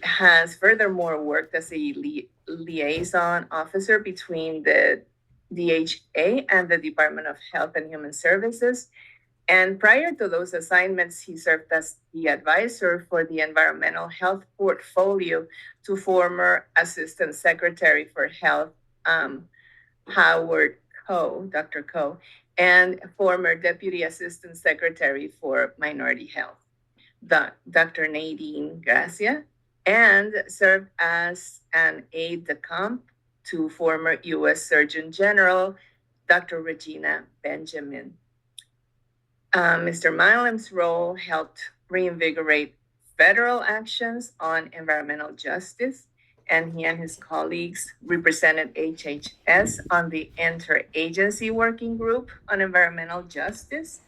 has furthermore worked as a liaison officer between the DHA and the Department of Health and Human Services. And prior to those assignments, he served as the advisor for the environmental health portfolio to former Assistant Secretary for Health, Howard Coe, Dr. Coe, and former Deputy Assistant Secretary for Minority Health, Dr. Nadine Gracia, and served as an aide de camp to former U.S. Surgeon General Dr. Regina Benjamin. Mr. Milam's role helped reinvigorate federal actions on environmental justice, and he and his colleagues represented HHS on the Interagency Working Group on Environmental Justice.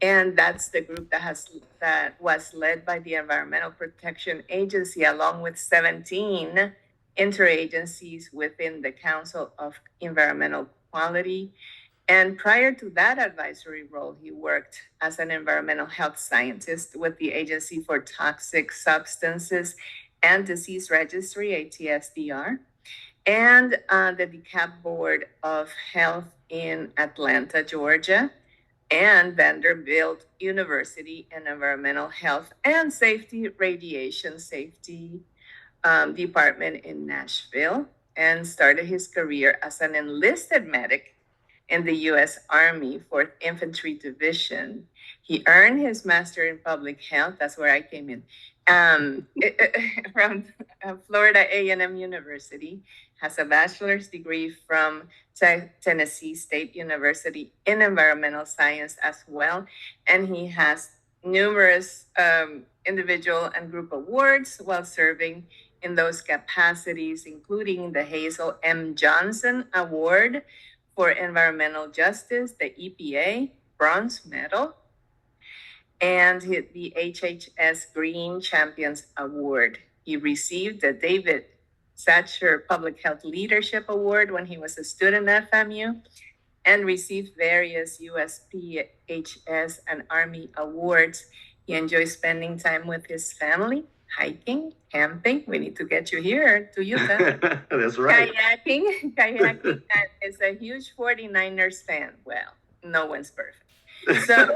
And that's the group that was led by the Environmental Protection Agency, along with 17 interagencies within the Council of Environmental Quality. And prior to that advisory role, he worked as an environmental health scientist with the Agency for Toxic Substances and Disease Registry, ATSDR, and the DeKalb Board of Health in Atlanta, Georgia, and Vanderbilt University in Environmental Health and Safety, Radiation Safety Department in Nashville, and started his career as an enlisted medic in the U.S. Army 4th Infantry Division. He earned his Master in Public Health. That's where I came in. From Florida A&M University, has a bachelor's degree from Tennessee State University in environmental science as well. And he has numerous individual and group awards while serving in those capacities, including the Hazel M. Johnson Award for Environmental Justice, the EPA Bronze Medal, and the HHS Green Champions Award. He received the David Satcher Public Health Leadership Award when he was a student at FAMU, and received various USPHS and Army awards. He enjoys spending time with his family, hiking, camping. We need to get you here to Utah. That's right. Kayaking, and is a huge 49ers fan. Well, no one's perfect. So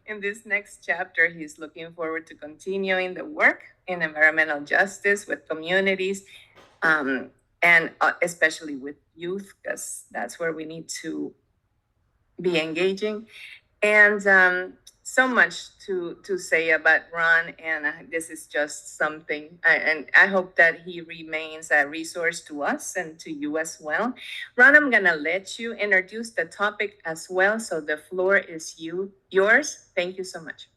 in this next chapter, he's looking forward to continuing the work in environmental justice with communities, and especially with youth, because that's where we need to be engaging. And so much to say about Ron, and this is just something, and I hope that he remains a resource to us and to you as well. Ron, I'm gonna let you introduce the topic as well, so the floor is yours. Thank you so much.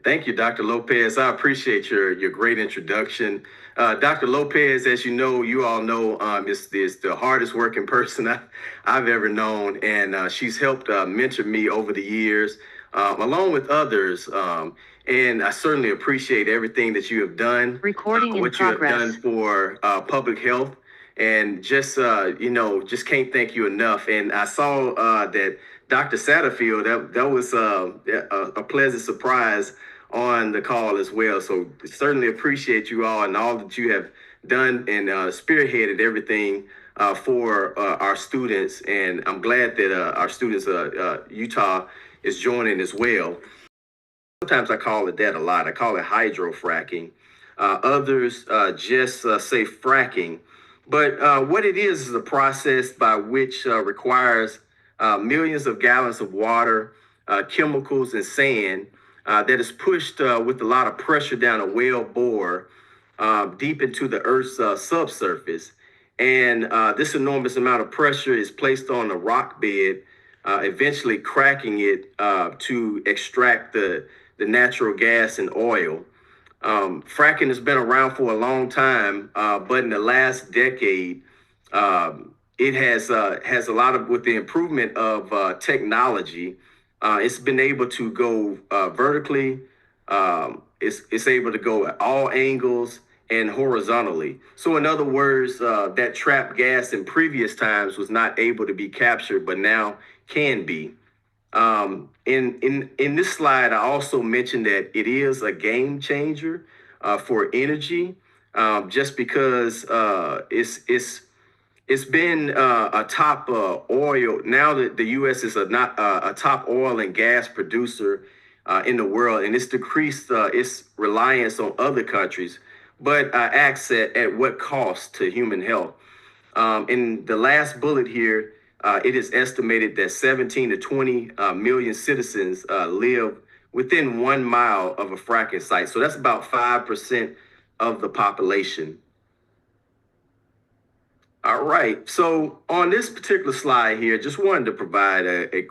Thank you, Dr. Lopez. I appreciate your great introduction. Dr. Lopez, as you all know, is the hardest working person I've ever known, and she's helped mentor me over the years, along with others. And I certainly appreciate everything that you have done. Recording in what progress. You have done for public health, and just just can't thank you enough. And I saw that Dr. Satterfield, that was a pleasant surprise on the call as well. So certainly appreciate you all and all that you have done and spearheaded everything for our students. And I'm glad that our students, Utah, is joining as well. Sometimes I call it that a lot. I call it hydrofracking. Others just say fracking. But what it is a process by which requires millions of gallons of water, chemicals, and sand that is pushed with a lot of pressure down a well bore deep into the Earth's subsurface. And this enormous amount of pressure is placed on the rock bed, eventually cracking it to extract the natural gas and oil. Fracking has been around for a long time, but in the last decade, it has a lot of, with the improvement of technology, it's been able to go vertically. It's able to go at all angles and horizontally. So in other words, that trapped gas in previous times was not able to be captured, but now can be. In this slide, I also mentioned that it is a game changer for energy, just because it's been a top oil. Now that the U.S. is not a top oil and gas producer in the world, and it's decreased its reliance on other countries, but acts at what cost to human health? In the last bullet here, it is estimated that 17 to 20 million citizens live within 1 mile of a fracking site. So that's about 5% of the population. All right. So on this particular slide here, just wanted to provide a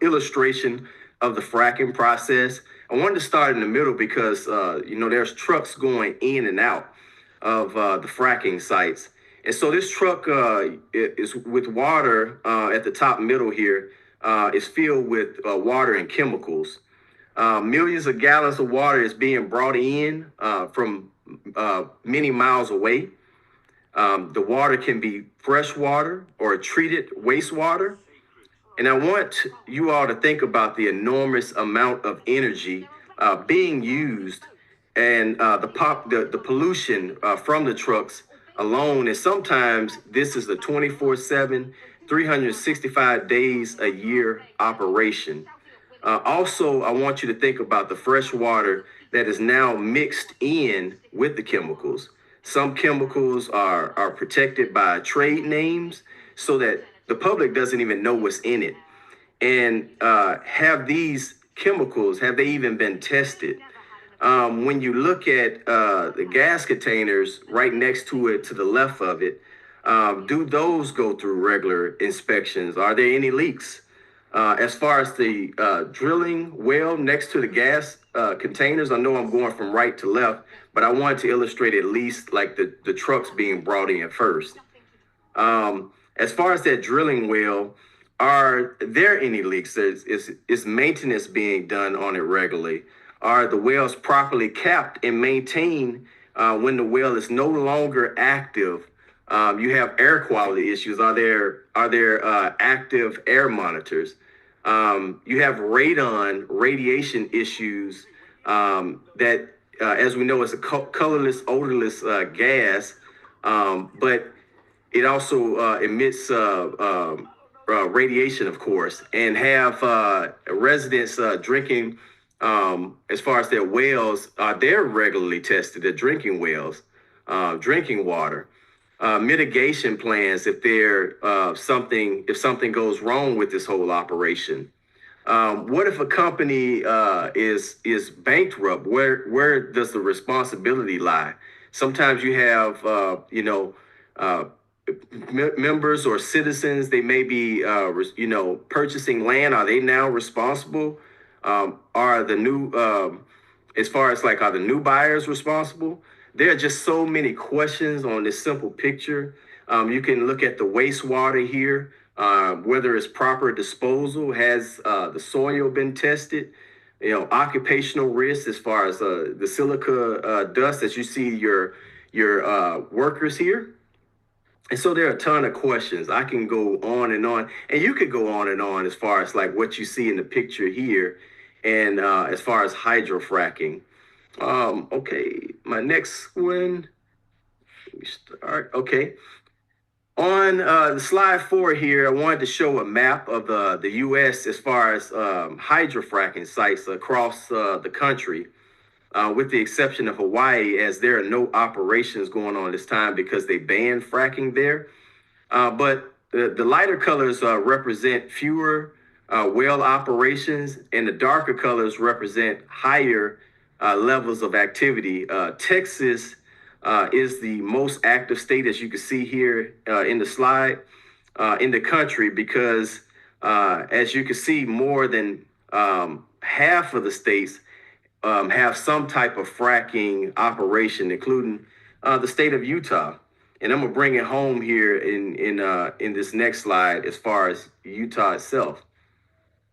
illustration of the fracking process. I wanted to start in the middle because there's trucks going in and out of the fracking sites, and so this truck is with water at the top middle here. Is filled with water and chemicals. Millions of gallons of water is being brought in from many miles away. The water can be fresh water or treated wastewater. And I want you all to think about the enormous amount of energy being used and the pollution from the trucks alone. And sometimes this is a 24/7, 365 days a year operation. Also, I want you to think about the fresh water that is now mixed in with the chemicals. Some chemicals are protected by trade names so that the public doesn't even know what's in it. And have these chemicals, have they even been tested? When you look at the gas containers right next to it, to the left of it, do those go through regular inspections? Are there any leaks? As far as the drilling well next to the gas containers, I know I'm going from right to left, but I wanted to illustrate at least like the trucks being brought in first. As far as that drilling well, are there any leaks? Is maintenance being done on it regularly? Are the wells properly capped and maintained when the well is no longer active? You have air quality issues. Are there active air monitors? You have radon radiation issues that, as we know, is a colorless, odorless gas, but it also emits radiation, of course, and have residents drinking, as far as their wells, they're regularly tested, their drinking wells, drinking water. Mitigation plans if something goes wrong with this whole operation. What if a company is bankrupt? Where does the responsibility lie? Sometimes you have members or citizens. They may be purchasing land. Are they now responsible? Are the new as far as like, are the new buyers responsible? There are just so many questions on this simple picture. You can look at the wastewater here, whether it's proper disposal. Has the soil been tested? Occupational risk as far as the silica dust that you see your workers here. And so there are a ton of questions. I can go on, and you could go on and on as far as like what you see in the picture here, and as far as hydrofracking. Okay, my next one. Let me start. Okay. On slide 4 here, I wanted to show a map of the U.S. as far as hydrofracking sites across the country, with the exception of Hawaii, as there are no operations going on this time because they banned fracking there. But the lighter colors represent fewer well operations, and the darker colors represent higher levels of activity. Texas is the most active state, as you can see here in the slide, in the country, because as you can see, more than half of the states have some type of fracking operation, including the state of Utah. And I'm gonna bring it home here in this next slide as far as Utah itself.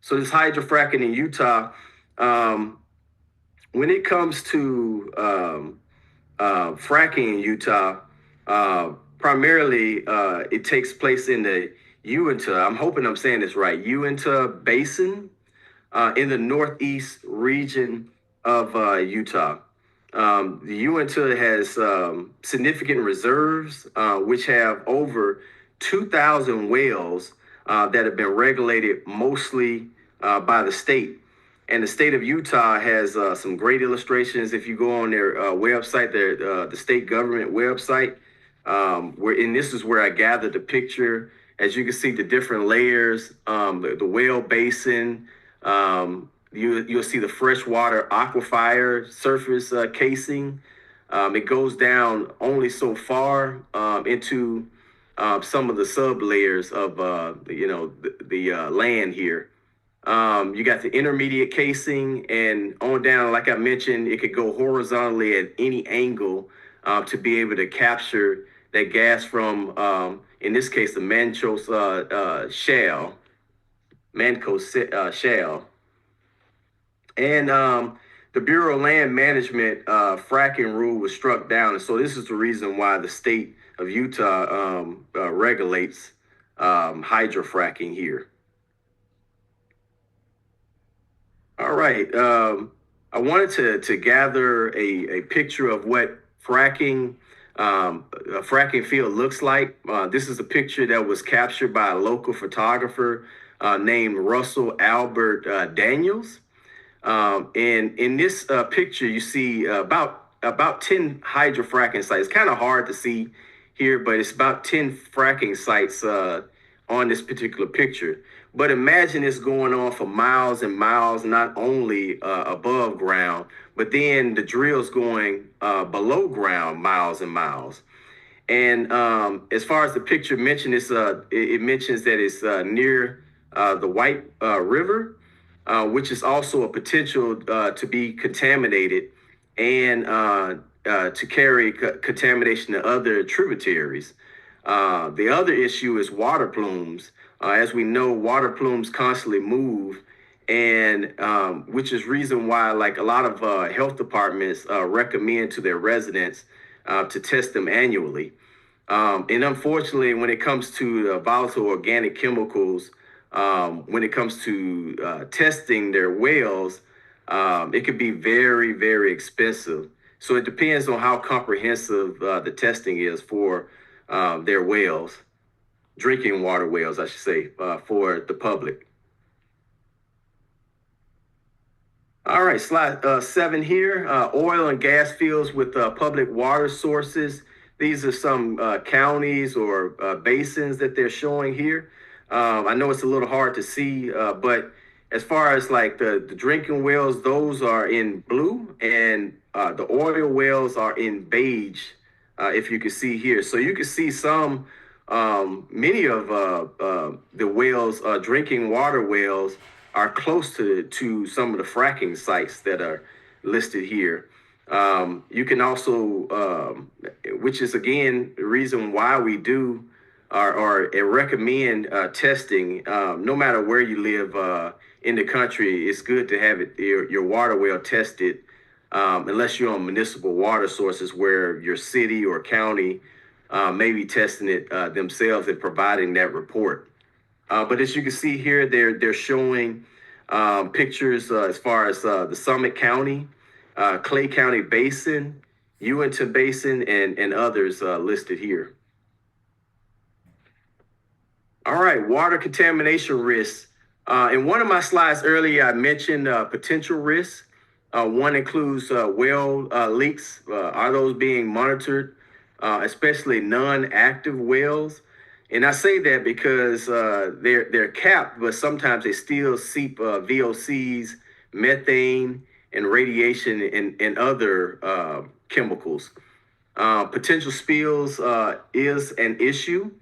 So this hydrofracking in Utah, when it comes to fracking in Utah, primarily it takes place in the Uinta. I'm hoping I'm saying this right. Uinta Basin in the northeast region of Utah. The Uinta has significant reserves, which have over 2,000 wells that have been regulated mostly by the state. And the state of Utah has some great illustrations. If you go on their website, the state government website, and this is where I gathered the picture. As you can see, the different layers, the well basin. You'll see the freshwater aquifer surface casing. It goes down only so far into some of the sub layers of the land here. You got the intermediate casing, and on down, like I mentioned, it could go horizontally at any angle to be able to capture that gas from, in this case, the Manco shale. And the Bureau of Land Management fracking rule was struck down. And so this is the reason why the state of Utah regulates hydrofracking here. All right. I wanted to gather a picture of what a fracking field looks like. This is a picture that was captured by a local photographer named Russell Albert Daniels. And in this picture, you see about 10 hydrofracking sites. It's kind of hard to see here, but it's about 10 fracking sites on this particular picture. But imagine it's going on for miles and miles, not only above ground, but then the drill's going below ground miles and miles. And as far as the picture mentioned, it mentions that it's near the White River, which is also a potential to be contaminated and to carry contamination to other tributaries. The other issue is water plumes. As we know, water plumes constantly move, and which is reason why, like a lot of health departments recommend to their residents to test them annually. And unfortunately, when it comes to volatile organic chemicals, when it comes to testing their wells, it could be very, very expensive. So it depends on how comprehensive the testing is for their wells, drinking water wells, I should say, for the public. All right, slide 7 here. Oil and gas fields with public water sources. These are some counties or basins that they're showing here. I know it's a little hard to see, but as far as like the drinking wells, those are in blue, and the oil wells are in beige, if you can see here. So you can see many of the wells, drinking water wells, are close to some of the fracking sites that are listed here. You can also, which is again the reason why we do or recommend testing. No matter where you live in the country, it's good to have your water well tested, unless you're on municipal water sources where your city or county may be testing it themselves and providing that report. But as you can see here, they're showing pictures as far as the Summit County, Clay County Basin, Uinta Basin, and others listed here. All right, water contamination risks. In one of my slides earlier, I mentioned potential risks. One includes well leaks. Are those being monitored, especially non-active wells? And I say that because they're capped, but sometimes they still seep VOCs, methane, and radiation and other chemicals. Potential spills is an issue.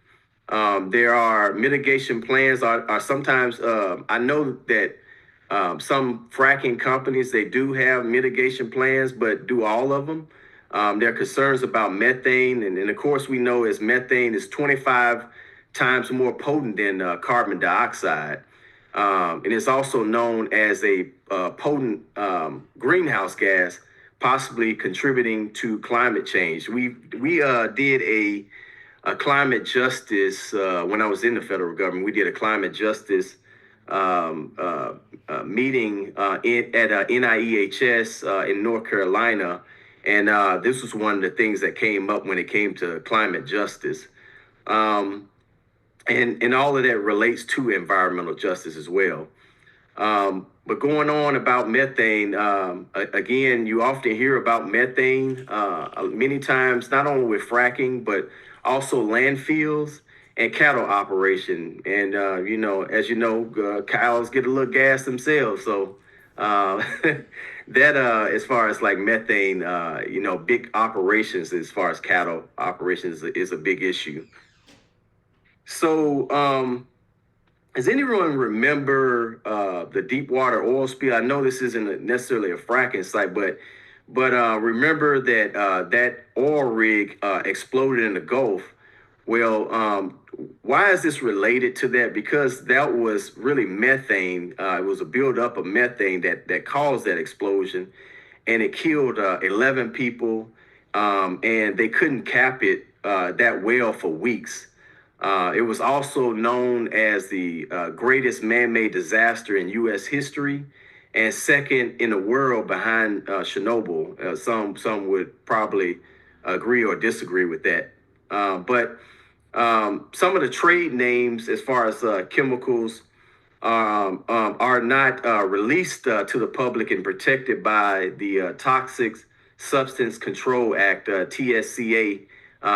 There are mitigation plans are sometimes, I know that some fracking companies, they do have mitigation plans, but do all of them? There are concerns about methane. And of course, we know as methane is 25 times more potent than carbon dioxide. And it's also known as a potent greenhouse gas, possibly contributing to climate change. We did a climate justice when I was in the federal government. We did a climate justice meeting at NIEHS in North Carolina, and this was one of the things that came up when it came to climate justice. Um, and all of that relates to environmental justice as well. But going on about methane, again, you often hear about methane many times, not only with fracking, but also landfills and cattle operation. And, as you know, cows get a little gas themselves. So uh, that, as far as like methane, big operations as far as cattle operations is a big issue. So, does anyone remember the Deepwater oil spill? I know this isn't necessarily a fracking site, but remember that that oil rig exploded in the Gulf. Well, why is this related to that? Because that was really methane. It was a buildup of methane that caused that explosion, and it killed 11 people, and they couldn't cap it that well for weeks. It was also known as the greatest man-made disaster in U.S. history, and second in the world behind Chernobyl. Some would probably agree or disagree with that. But some of the trade names, as far as chemicals, are not released to the public and protected by the Toxic Substance Control Act, TSCA,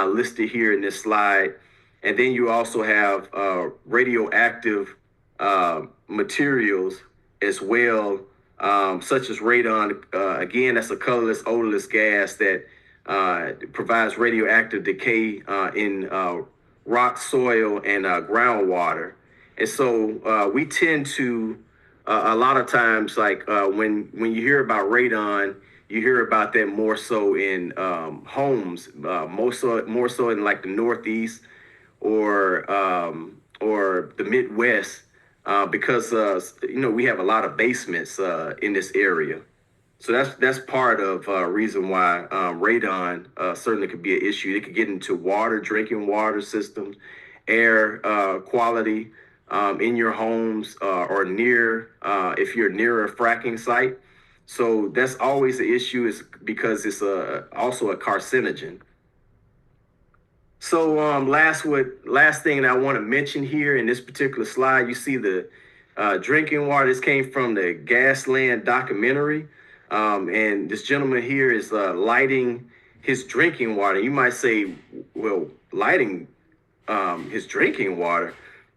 listed here in this slide. And then you also have radioactive materials as well, such as radon. Again, that's a colorless, odorless gas that provides radioactive decay in rock, soil, and groundwater. And so we tend to a lot of times, like when you hear about radon, you hear about that more so in homes, more so in like the Northeast or the Midwest, because we have a lot of basements in this area. So that's part of reason why radon certainly could be an issue. It could get into water, drinking water systems, air quality in your homes or near if you're near a fracking site. So that's always the issue, is because it's also a carcinogen. So last thing that I want to mention here in this particular slide, you see the drinking water. This came from the Gasland documentary, and this gentleman here is lighting his drinking water. You might say, well, lighting his drinking water,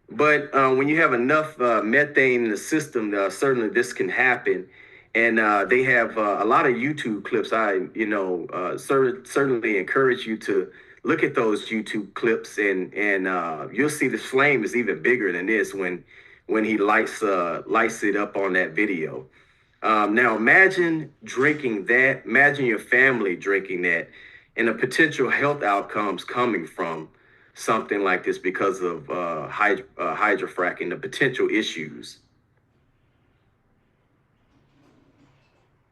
but when you have enough methane in the system, certainly this can happen. And they have a lot of YouTube clips. Certainly encourage you to look at those YouTube clips, and you'll see the flame is even bigger than this when he lights it up on that video. Now imagine drinking that. Imagine your family drinking that, and the potential health outcomes coming from something like this because of hydrofracking, the potential issues.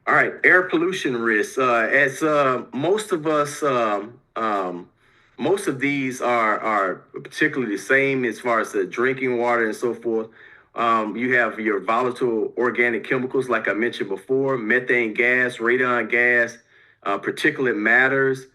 All right, air pollution risks. As most of us, most of these are particularly the same as far as the drinking water and so forth. You have your volatile organic chemicals, like I mentioned before, methane gas, radon gas, particulate matters,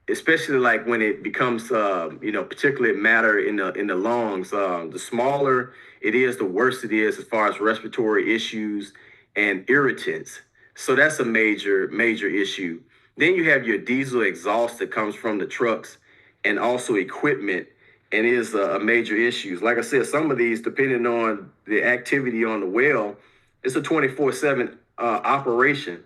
especially like when it becomes, particulate matter in the lungs. The smaller it is, the worse it is as far as respiratory issues and irritants. So that's a major issue. Then you have your diesel exhaust that comes from the trucks and also equipment, and is a major issue. Like I said, some of these, depending on the activity on the well, it's a 24/7 operation.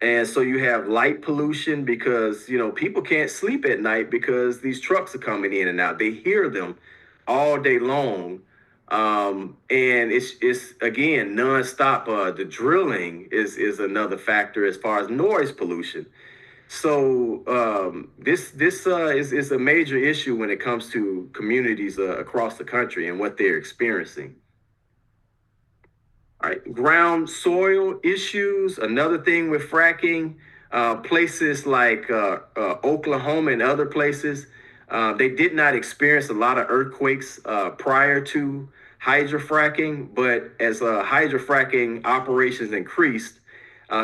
And so you have light pollution because, people can't sleep at night because these trucks are coming in and out. They hear them all day long. And it's again nonstop. The drilling is another factor as far as noise pollution. So this is a major issue when it comes to communities across the country and what they're experiencing. All right, ground soil issues. Another thing with fracking, places like Oklahoma and other places, they did not experience a lot of earthquakes prior to hydrofracking, but as hydrofracking operations increased,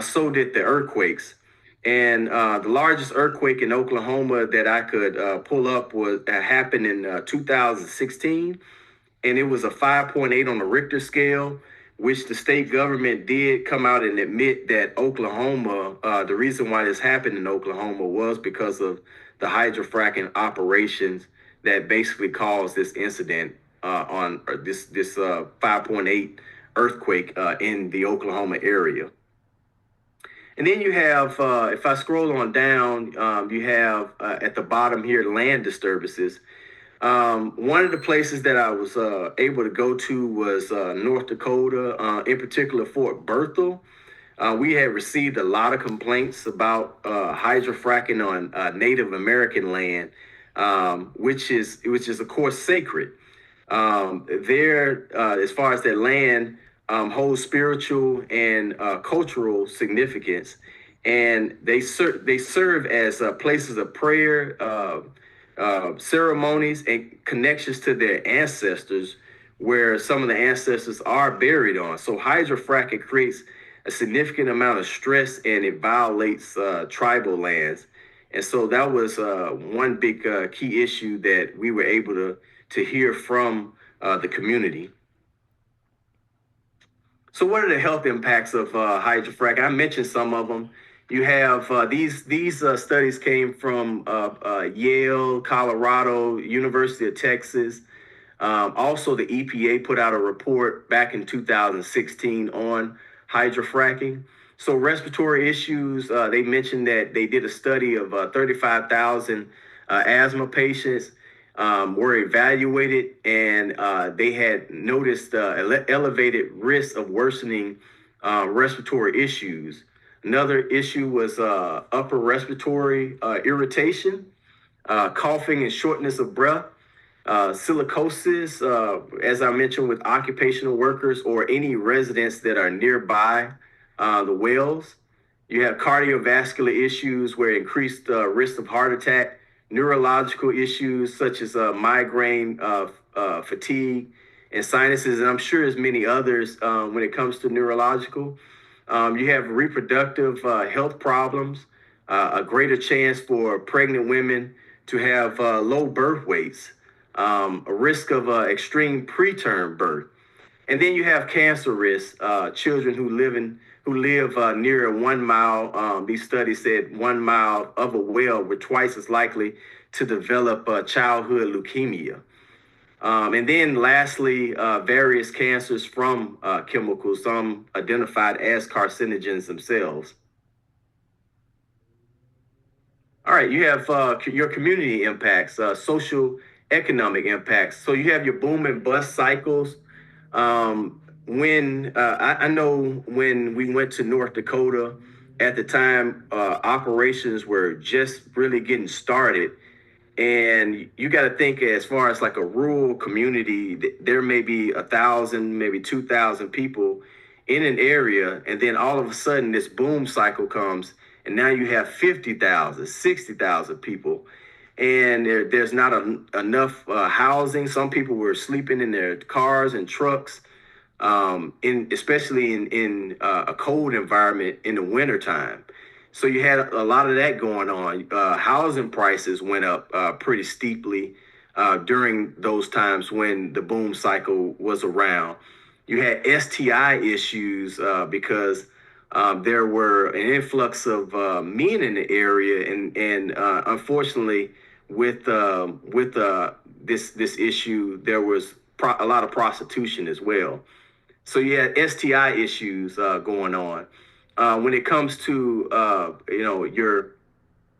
so did the earthquakes. And the largest earthquake in Oklahoma that I could pull up was happened in 2016, and it was a 5.8 on the Richter scale, which the state government did come out and admit that Oklahoma, the reason why this happened in Oklahoma was because of the hydrofracking operations that basically caused this incident on this 5.8 earthquake in the Oklahoma area. And then you have, if I scroll on down, you have at the bottom here land disturbances. One of the places that I was able to go to was North Dakota, in particular Fort Berthold. We had received a lot of complaints about hydrofracking on Native American land, which is of course sacred. As far as their land, holds spiritual and cultural significance, and they serve as places of prayer, ceremonies, and connections to their ancestors, where some of the ancestors are buried on. So hydrofracking creates a significant amount of stress, and it violates tribal lands. And so that was one big key issue that we were able to hear from the community. So, what are the health impacts of hydrofracking? I mentioned some of them. You have these studies came from Yale, Colorado, University of Texas. Also, the EPA put out a report back in 2016 on hydrofracking. So, respiratory issues, they mentioned that they did a study of 35,000 asthma patients, were evaluated, and they had noticed elevated risk of worsening respiratory issues. Another issue was upper respiratory irritation, coughing and shortness of breath, silicosis, as I mentioned, with occupational workers or any residents that are nearby the wells. You have cardiovascular issues where increased risk of heart attack, neurological issues such as migraine, fatigue, and sinuses, and I'm sure there's many others when it comes to neurological. You have reproductive health problems, a greater chance for pregnant women to have low birth weights, a risk of extreme preterm birth. And then you have cancer risk. Children who live near 1 mile. These studies said 1 mile of a well were twice as likely to develop childhood leukemia. And then lastly, various cancers from chemicals, some identified as carcinogens themselves. All right, you have your community impacts, social economic impacts. So you have your boom and bust cycles. When I know when we went to North Dakota at the time, operations were just really getting started. And you got to think as far as like a rural community, there may be 1,000, maybe 2,000 people in an area. And then all of a sudden this boom cycle comes, and now you have 50,000, 60,000 people. And there's not enough housing. Some people were sleeping in their cars and trucks, especially in a cold environment in the wintertime. So you had a lot of that going on. Housing prices went up pretty steeply during those times when the boom cycle was around. You had STI issues because there were an influx of men in the area, and unfortunately, with this issue, there was a lot of prostitution as well. So you had STI issues going on. When it comes to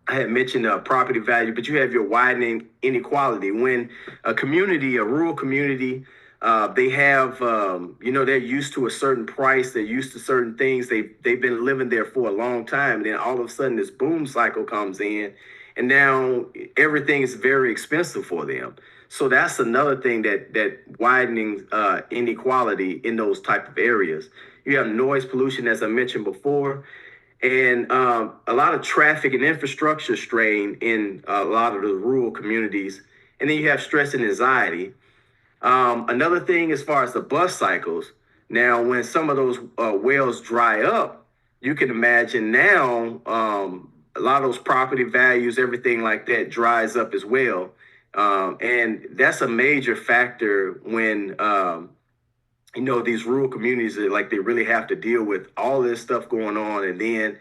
I had mentioned property value, but you have your widening inequality. When a rural community, they have, they're used to a certain price, they're used to certain things, they've been living there for a long time, and then all of a sudden this boom cycle comes in, and now everything is very expensive for them. So that's another thing that widening inequality in those type of areas. You have noise pollution, as I mentioned before, and a lot of traffic and infrastructure strain in a lot of the rural communities. And then you have stress and anxiety. Another thing, as far as the bus cycles, now when some of those wells dry up, you can imagine now a lot of those property values, everything like that, dries up as well, and that's a major factor when these rural communities are like they really have to deal with all this stuff going on, and then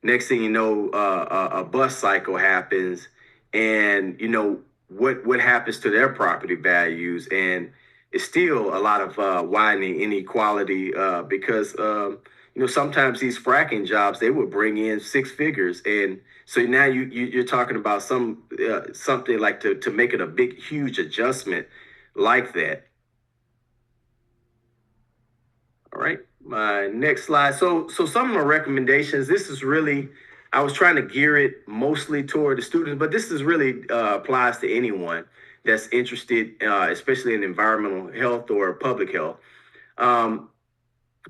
next thing you know, a bus cycle happens, and what happens to their property values, and it's still a lot of widening inequality because sometimes these fracking jobs they would bring in six figures, and so now you're talking about something like to make it a big huge adjustment like that. All right, my next slide. So some of my recommendations. This is really, I was trying to gear it mostly toward the students, but this is really applies to anyone that's interested, especially in environmental health or public health. Um,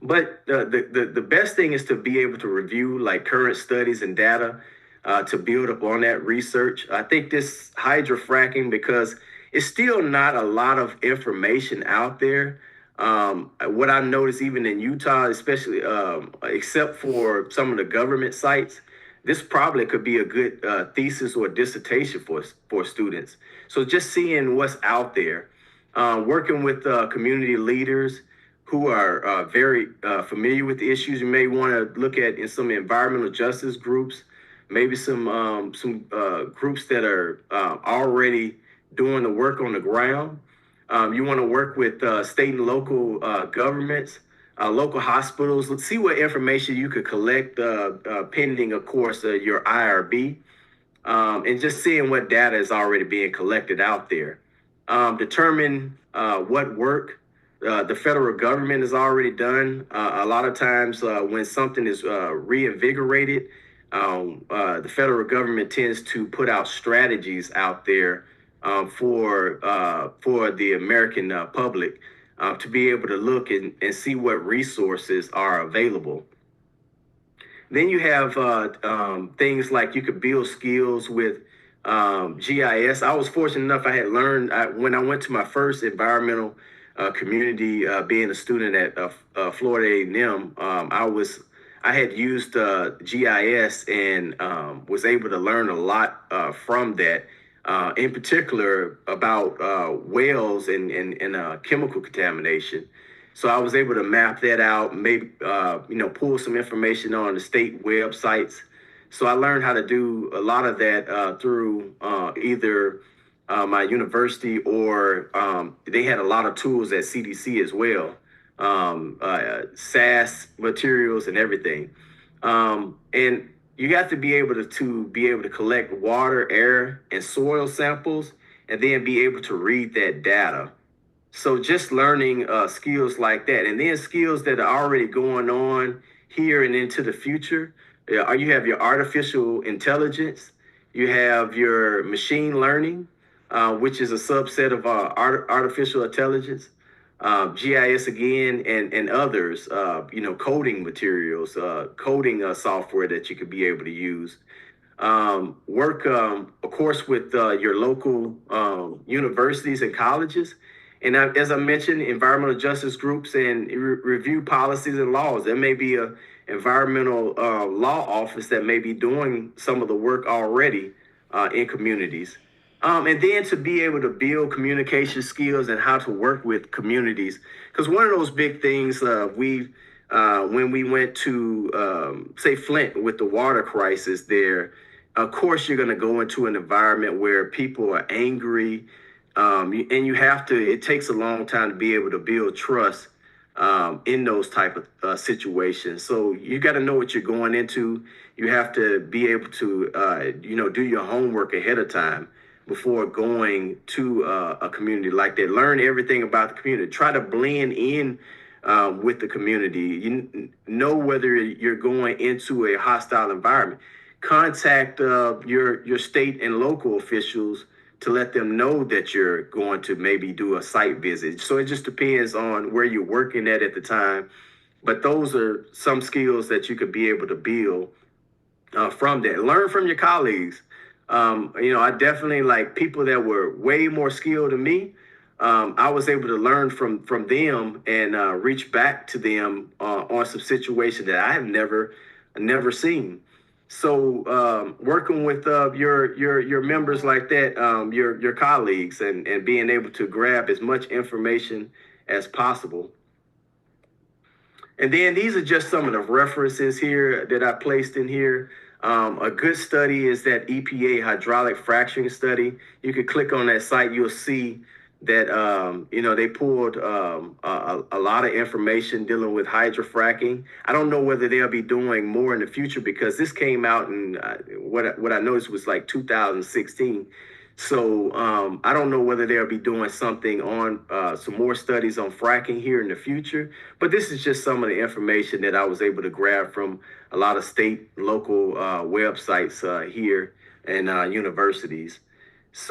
but the best thing is to be able to review like current studies and data to build up on that research. I think this hydrofracking, because it's still not a lot of information out there. What I noticed even in Utah, especially except for some of the government sites, this probably could be a good thesis or dissertation for students. So just seeing what's out there, working with community leaders who are very familiar with the issues. You may want to look at in some environmental justice groups, maybe some groups that are already doing the work on the ground. You want to work with state and local governments, local hospitals. Let's see what information you could collect pending, of course, your IRB, and just seeing what data is already being collected out there. Determine what work the federal government has already done. A lot of times, when something is reinvigorated, the federal government tends to put out strategies out there for the American public to be able to look and see what resources are available. Then you have things like you could build skills with GIS. I was fortunate enough, I had learned when I went to my first environmental community, being a student at Florida A&M. I had used GIS and was able to learn a lot from that. In particular about wells and chemical contamination. So I was able to map that out, maybe pull some information on the state websites. So I learned how to do a lot of that through either my university or they had a lot of tools at CDC as well, SAS materials and everything. And you got to be able to collect water, air, and soil samples, and then be able to read that data. So just learning skills like that, and then skills that are already going on here and into the future. You have your artificial intelligence, you have your machine learning, which is a subset of artificial intelligence, GIS again, and others. Coding materials, coding software that you could be able to use. Work, of course, with your local universities and colleges. And as I mentioned, environmental justice groups and review policies and laws. There may be a environmental law office that may be doing some of the work already in communities. And then to be able to build communication skills and how to work with communities. Because one of those big things when we went to, say, Flint with the water crisis there, of course, you're going to go into an environment where people are angry. And you have to, it takes a long time to be able to build trust in those type of situations. So you got to know what you're going into. You have to be able to, do your homework ahead of time before going to a community like that. Learn everything about the community. Try to blend in with the community. You know whether you're going into a hostile environment. Contact your state and local officials to let them know that you're going to maybe do a site visit. So it just depends on where you're working at the time. But those are some skills that you could be able to build from that. Learn from your colleagues. I definitely like people that were way more skilled than me. I was able to learn from them and reach back to them on some situation that I have never seen. So working with your members like that, your colleagues, and being able to grab as much information as possible. And then these are just some of the references here that I placed in here. A good study is that EPA hydraulic fracturing study. You can click on that site, you'll see that they pulled a lot of information dealing with hydrofracking. I don't know whether they'll be doing more in the future because this came out in what I noticed was like 2016. So I don't know whether they'll be doing something on some more studies on fracking here in the future. But this is just some of the information that I was able to grab from a lot of state, local websites here and universities.